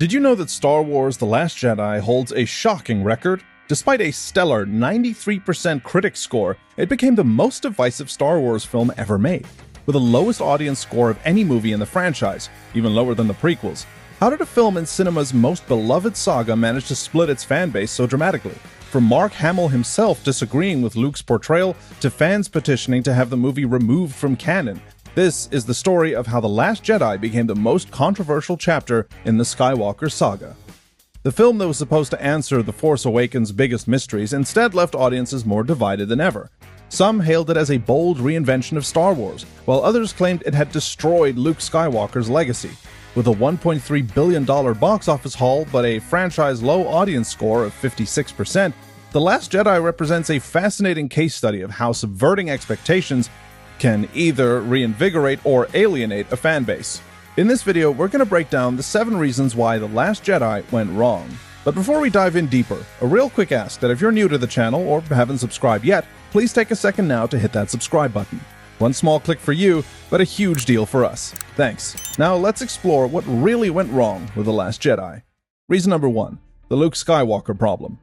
Did you know that Star Wars The Last Jedi holds a shocking record? Despite a stellar 93% critic score, it became the most divisive Star Wars film ever made, with the lowest audience score of any movie in the franchise, even lower than the prequels. How did a film in cinema's most beloved saga manage to split its fanbase so dramatically? From Mark Hamill himself disagreeing with Luke's portrayal to fans petitioning to have the movie removed from canon, this is the story of how The Last Jedi became the most controversial chapter in the Skywalker saga. The film that was supposed to answer The Force Awakens' biggest mysteries instead left audiences more divided than ever. Some hailed it as a bold reinvention of Star Wars, while others claimed it had destroyed Luke Skywalker's legacy. With a $1.3 billion box office haul but a franchise-low audience score of 56%, The Last Jedi represents a fascinating case study of how subverting expectations can either reinvigorate or alienate a fanbase. In this video, we're going to break down the 7 reasons why The Last Jedi went wrong. But before we dive in deeper, a real quick ask that if you're new to the channel or haven't subscribed yet, please take a second now to hit that subscribe button. One small click for you, but a huge deal for us. Thanks. Now let's explore what really went wrong with The Last Jedi. Reason number 1, the Luke Skywalker problem.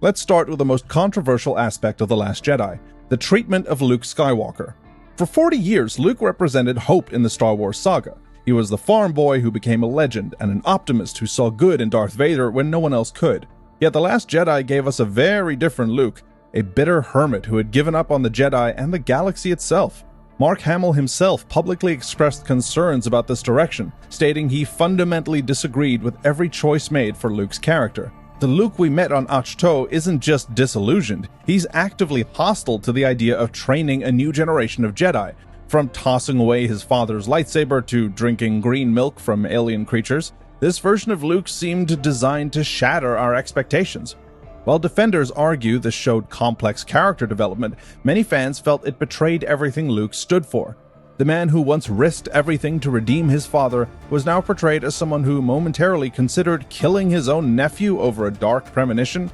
Let's start with the most controversial aspect of The Last Jedi, the treatment of Luke Skywalker. For 40 years, Luke represented hope in the Star Wars saga. He was the farm boy who became a legend and an optimist who saw good in Darth Vader when no one else could. Yet The Last Jedi gave us a very different Luke, a bitter hermit who had given up on the Jedi and the galaxy itself. Mark Hamill himself publicly expressed concerns about this direction, stating he fundamentally disagreed with every choice made for Luke's character. The Luke we met on Ahch-To isn't just disillusioned, he's actively hostile to the idea of training a new generation of Jedi, from tossing away his father's lightsaber to drinking green milk from alien creatures. This version of Luke seemed designed to shatter our expectations. While defenders argue this showed complex character development, many fans felt it betrayed everything Luke stood for. The man who once risked everything to redeem his father was now portrayed as someone who momentarily considered killing his own nephew over a dark premonition.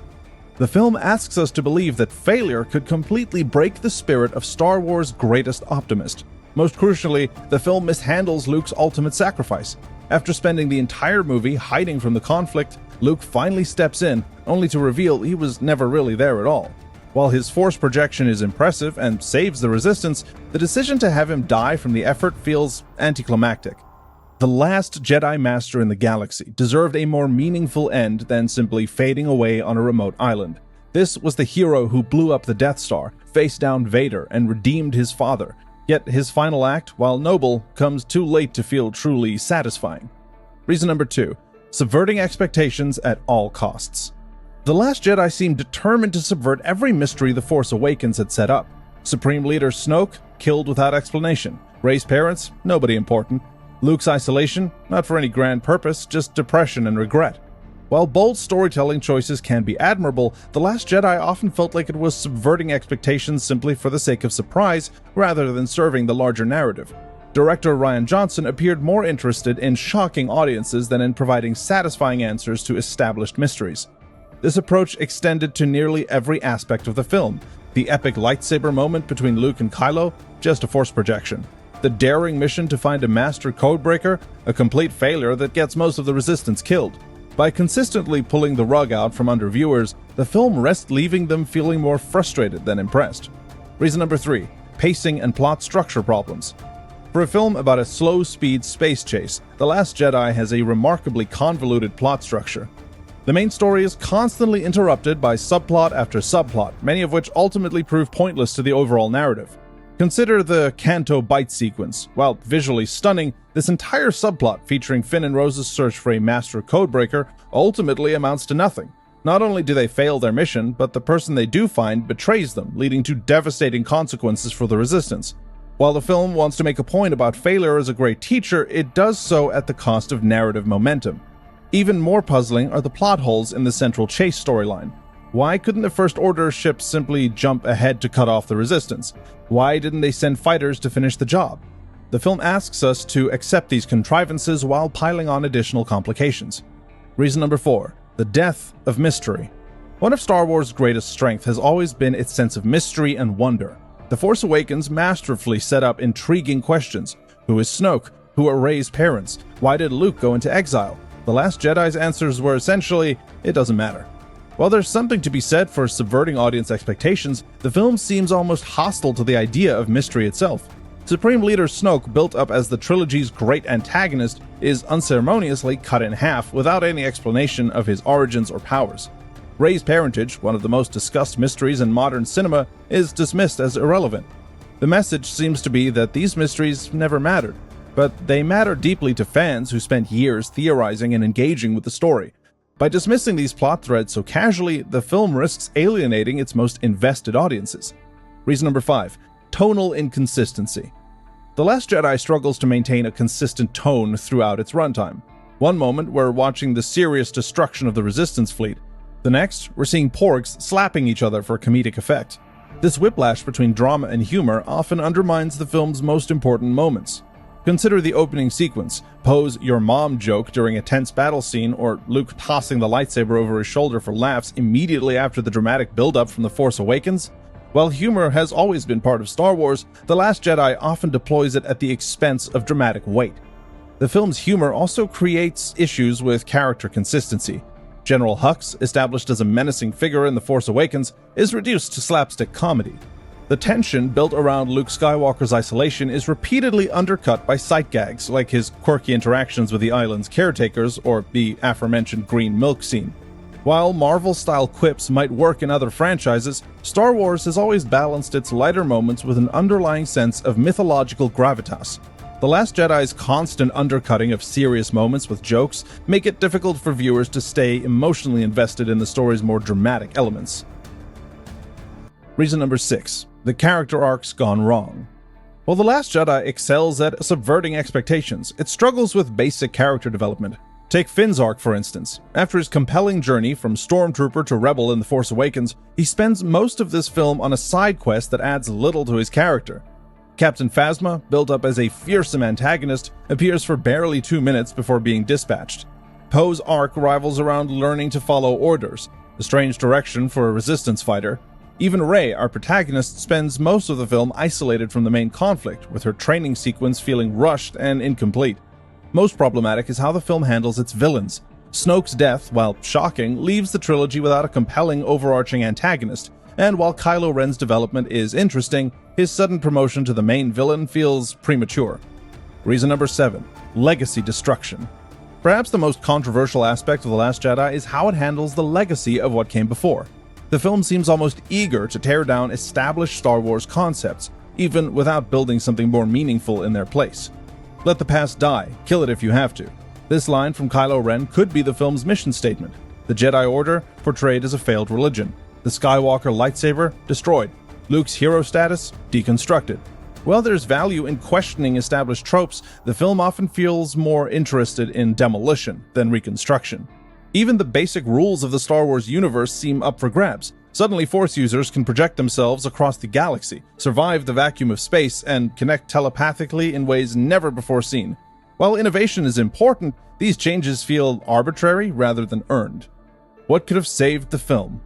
The film asks us to believe that failure could completely break the spirit of Star Wars' greatest optimist. Most crucially, the film mishandles Luke's ultimate sacrifice. After spending the entire movie hiding from the conflict, Luke finally steps in, only to reveal he was never really there at all. While his force projection is impressive and saves the Resistance, the decision to have him die from the effort feels anticlimactic. The last Jedi Master in the galaxy deserved a more meaningful end than simply fading away on a remote island. This was the hero who blew up the Death Star, faced down Vader, and redeemed his father. Yet his final act, while noble, comes too late to feel truly satisfying. Reason number 2, subverting expectations at all costs. The Last Jedi seemed determined to subvert every mystery The Force Awakens had set up. Supreme Leader Snoke, killed without explanation. Rey's parents, nobody important. Luke's isolation, not for any grand purpose, just depression and regret. While bold storytelling choices can be admirable, The Last Jedi often felt like it was subverting expectations simply for the sake of surprise, rather than serving the larger narrative. Director Rian Johnson appeared more interested in shocking audiences than in providing satisfying answers to established mysteries. This approach extended to nearly every aspect of the film. The epic lightsaber moment between Luke and Kylo, just a force projection. The daring mission to find a master codebreaker, a complete failure that gets most of the Resistance killed. By consistently pulling the rug out from under viewers, the film risks leaving them feeling more frustrated than impressed. Reason number 3, pacing and plot structure problems. For a film about a slow-speed space chase, The Last Jedi has a remarkably convoluted plot structure. The main story is constantly interrupted by subplot after subplot, many of which ultimately prove pointless to the overall narrative. Consider the Canto Bight sequence. While visually stunning, this entire subplot featuring Finn and Rose's search for a master codebreaker ultimately amounts to nothing. Not only do they fail their mission, but the person they do find betrays them, leading to devastating consequences for the Resistance. While the film wants to make a point about failure as a great teacher, it does so at the cost of narrative momentum. Even more puzzling are the plot holes in the central chase storyline. Why couldn't the First Order ships simply jump ahead to cut off the Resistance? Why didn't they send fighters to finish the job? The film asks us to accept these contrivances while piling on additional complications. Reason number 4, the death of mystery. One of Star Wars' greatest strengths has always been its sense of mystery and wonder. The Force Awakens masterfully set up intriguing questions. Who is Snoke? Who are Rey's parents? Why did Luke go into exile? The Last Jedi's answers were essentially, it doesn't matter. While there's something to be said for subverting audience expectations, the film seems almost hostile to the idea of mystery itself. Supreme Leader Snoke, built up as the trilogy's great antagonist, is unceremoniously cut in half without any explanation of his origins or powers. Rey's parentage, one of the most discussed mysteries in modern cinema, is dismissed as irrelevant. The message seems to be that these mysteries never mattered, but they matter deeply to fans who spent years theorizing and engaging with the story. By dismissing these plot threads so casually, the film risks alienating its most invested audiences. Reason number 5. Tonal inconsistency. The Last Jedi struggles to maintain a consistent tone throughout its runtime. One moment, we're watching the serious destruction of the Resistance fleet. The next, we're seeing porgs slapping each other for comedic effect. This whiplash between drama and humor often undermines the film's most important moments. Consider the opening sequence, Poe's "your mom" joke during a tense battle scene, or Luke tossing the lightsaber over his shoulder for laughs immediately after the dramatic build-up from The Force Awakens. While humor has always been part of Star Wars, The Last Jedi often deploys it at the expense of dramatic weight. The film's humor also creates issues with character consistency. General Hux, established as a menacing figure in The Force Awakens, is reduced to slapstick comedy. The tension built around Luke Skywalker's isolation is repeatedly undercut by sight gags, like his quirky interactions with the island's caretakers or the aforementioned green milk scene. While Marvel-style quips might work in other franchises, Star Wars has always balanced its lighter moments with an underlying sense of mythological gravitas. The Last Jedi's constant undercutting of serious moments with jokes make it difficult for viewers to stay emotionally invested in the story's more dramatic elements. Reason number 6. The character arcs gone wrong. While The Last Jedi excels at subverting expectations, it struggles with basic character development. Take Finn's arc, for instance. After his compelling journey from Stormtrooper to Rebel in The Force Awakens, he spends most of this film on a side quest that adds little to his character. Captain Phasma, built up as a fearsome antagonist, appears for barely 2 minutes before being dispatched. Poe's arc rivals around learning to follow orders, a strange direction for a Resistance fighter. Even Rey, our protagonist, spends most of the film isolated from the main conflict, with her training sequence feeling rushed and incomplete. Most problematic is how the film handles its villains. Snoke's death, while shocking, leaves the trilogy without a compelling overarching antagonist, and while Kylo Ren's development is interesting, his sudden promotion to the main villain feels premature. Reason number 7. Legacy destruction. Perhaps the most controversial aspect of The Last Jedi is how it handles the legacy of what came before. The film seems almost eager to tear down established Star Wars concepts, even without building something more meaningful in their place. Let the past die, kill it if you have to. This line from Kylo Ren could be the film's mission statement. The Jedi Order, portrayed as a failed religion. The Skywalker lightsaber, destroyed. Luke's hero status, deconstructed. While there's value in questioning established tropes, the film often feels more interested in demolition than reconstruction. Even the basic rules of the Star Wars universe seem up for grabs. Suddenly, Force users can project themselves across the galaxy, survive the vacuum of space, and connect telepathically in ways never before seen. While innovation is important, these changes feel arbitrary rather than earned. What could have saved the film?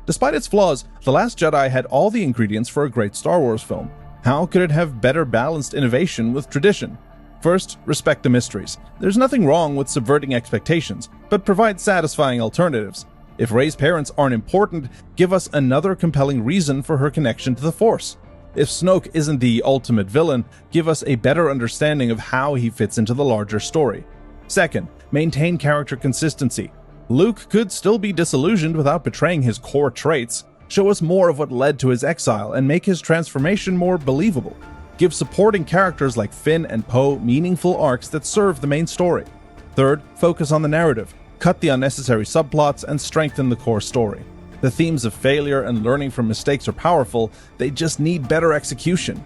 Despite its flaws, The Last Jedi had all the ingredients for a great Star Wars film. How could it have better balanced innovation with tradition? First, respect the mysteries. There's nothing wrong with subverting expectations, but provide satisfying alternatives. If Rey's parents aren't important, give us another compelling reason for her connection to the Force. If Snoke isn't the ultimate villain, give us a better understanding of how he fits into the larger story. Second, maintain character consistency. Luke could still be disillusioned without betraying his core traits. Show us more of what led to his exile and make his transformation more believable. Give supporting characters like Finn and Poe meaningful arcs that serve the main story. Third, focus on the narrative. Cut the unnecessary subplots and strengthen the core story. The themes of failure and learning from mistakes are powerful, they just need better execution.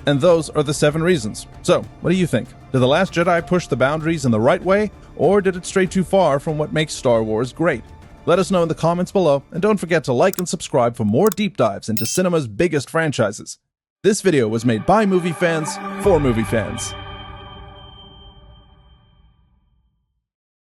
And those are the 7 reasons. So, what do you think? Did The Last Jedi push the boundaries in the right way, or did it stray too far from what makes Star Wars great? Let us know in the comments below, and don't forget to like and subscribe for more deep dives into cinema's biggest franchises. This video was made by movie fans, for movie fans.